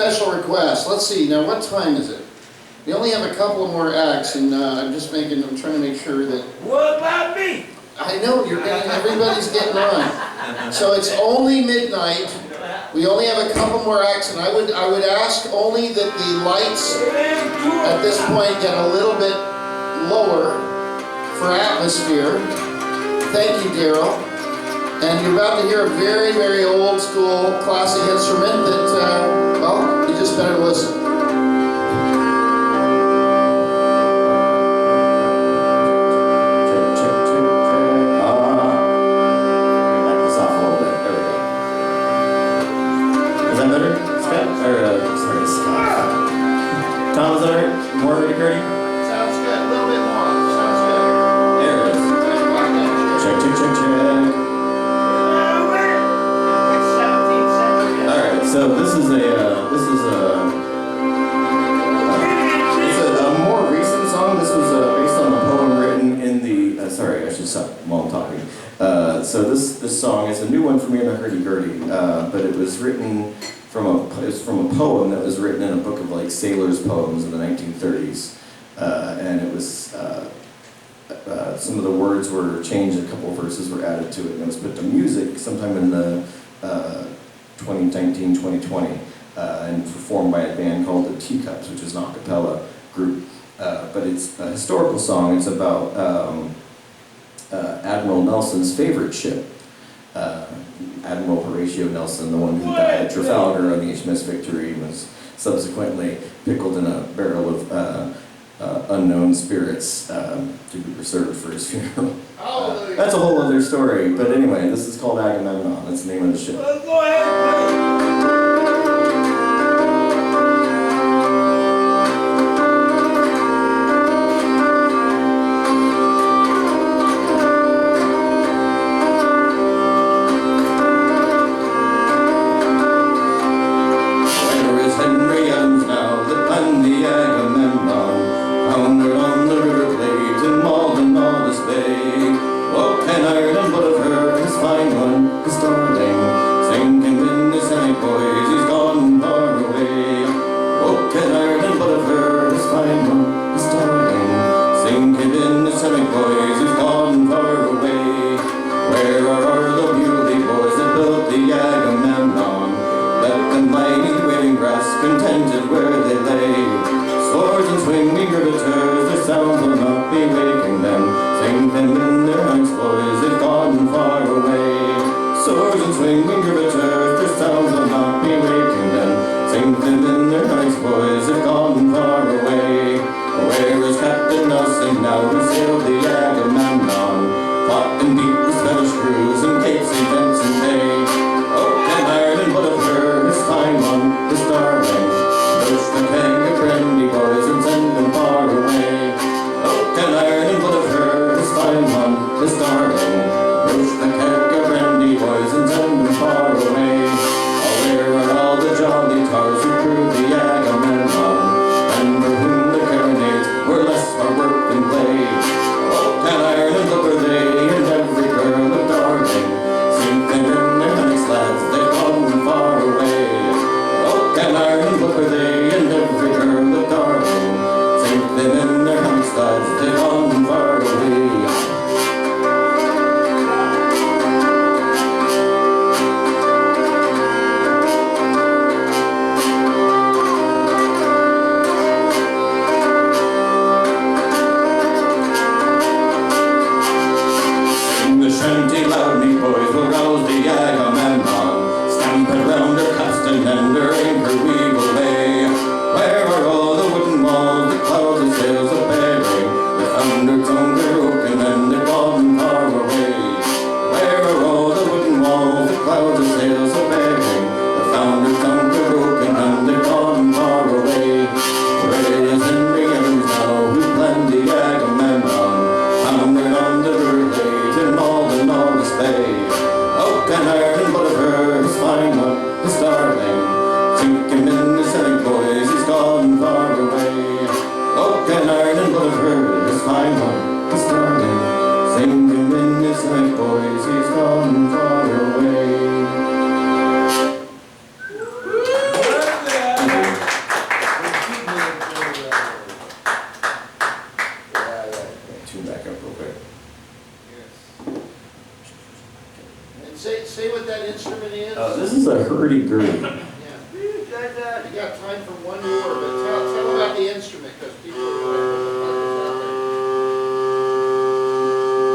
special request. Let's see, now what time is it? We only have a couple of more acts, and I'm trying to make sure that... What about me? I know, everybody's getting on. So it's only midnight. We only have a couple more acts, and I would ask only that the lights at this point get a little bit lower for atmosphere. Thank you, Daryl. And you're about to hear a very, very old school classic instrument that, well, you just better listen. This song is a new one for me in the hurdy-gurdy, but it was written from a poem that was written in a book of like sailors' poems in the 1930s, and it was some of the words were changed, a couple of verses were added to it, and it was put to music sometime in the 2019-2020, and performed by a band called the Teacups, which is an a cappella group, but it's a historical song. It's about Admiral Nelson's favorite ship, Admiral Horatio Nelson, the one who died at Trafalgar on the HMS Victory, was subsequently pickled in a barrel of unknown spirits to be preserved for his funeral. That's a whole other story, but anyway, this is called Agamemnon. That's the name of the ship. Go ahead, Were less for work than play. Oh, can Ireland look her they, and every that instrument is? This is a hurdy-gurdy. Yeah. You got time for one more, but tell about the instrument, because people are like, what the fuck is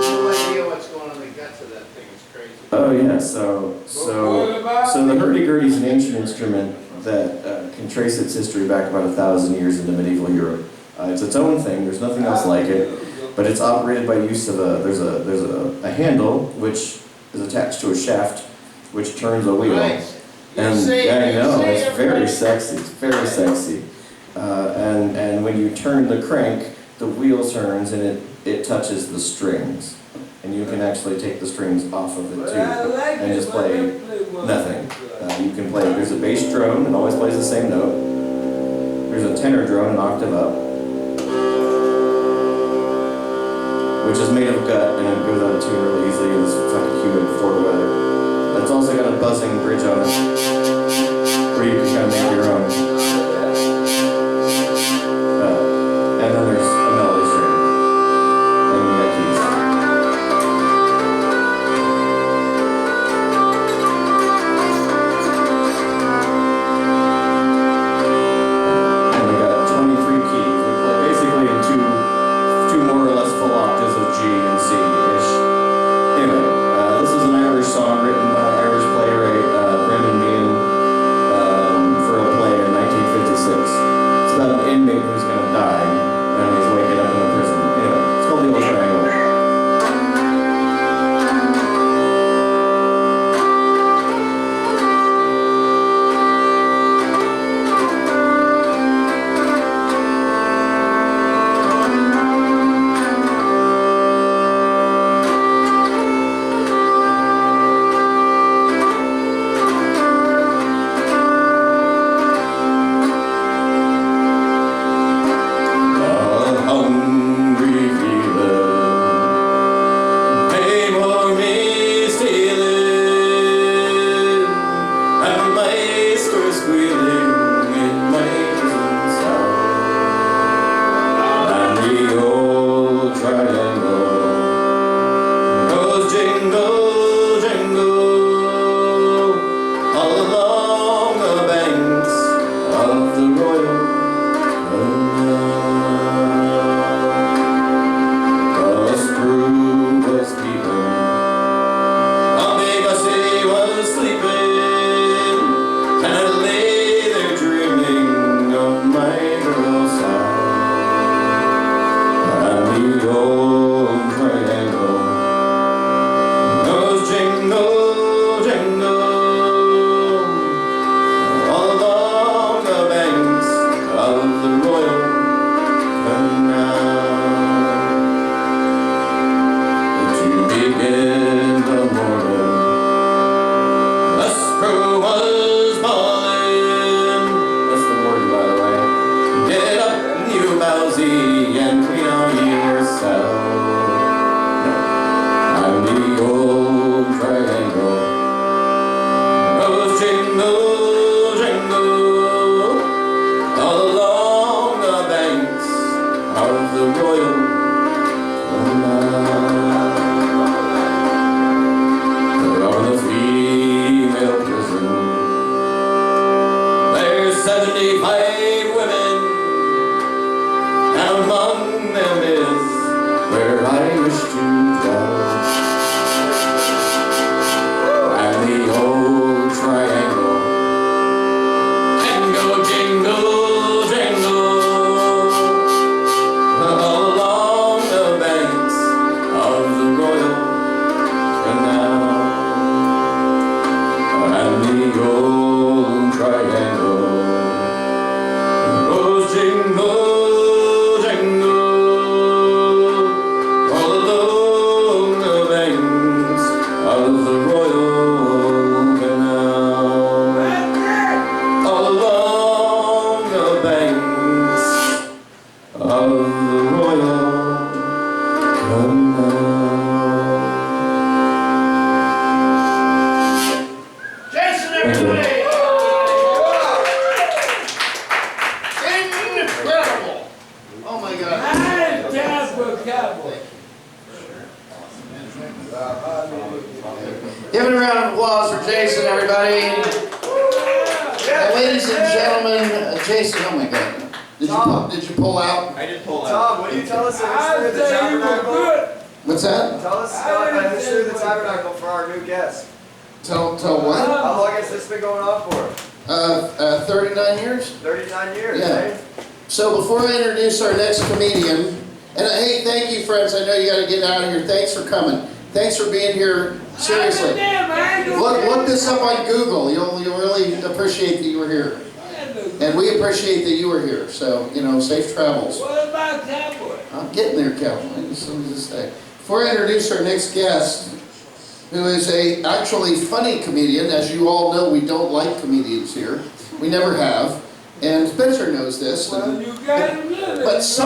that? No idea what's going on in the guts of that thing. It's crazy. Oh yeah, so the hurdy-gurdy is an ancient instrument that can trace its history back about 1,000 years into medieval Europe. It's its own thing. There's nothing else like it, but it's operated by use of there's a handle which is attached to a shaft which turns a wheel. Right. And I know it's very sexy. It's very sexy. And when you turn the crank, the wheel turns and it touches the strings. And you can actually take the strings off of it too, and just play nothing. You can play, there's a bass drone, it always plays the same note. There's a tenor drone, an octave up, which is made of gut, and it goes out of tune really easily in this fucking humid Florida weather. It's also got a buzzing bridge on it, where you can kind of make your own. And then there's a melody string, and you got keys. Song written by Irish playwright Reverend for a play in 1956. It's about an inmate who's going to die and he's waking up in the prison. Anyway, it's called The Old Triangle. Give it a round of applause for Jason, everybody. And ladies and gentlemen, Jason, oh my God. Did you pull out? I did pull out. Tom, will you tell us the history of the Tabernacle? What's that? Tell us the history of the Tabernacle for our new guest. Tell what? How long has this been going on for? 39 years? 39 years, Yeah. eh? So before I introduce our next comedian, and hey, thank you friends, I know you got to get out of here. Thanks for coming. Thanks for being here. Seriously. Look this up on Google. You'll really appreciate that you were here. And we appreciate that you were here. So, you know, safe travels. What about Cowboy? I'm getting there, Cowboy. Just let me just say. Before I introduce our next guest, who is a actually funny comedian. As you all know, we don't like comedians here. We never have. And Spencer knows this. Well, you got him living. But some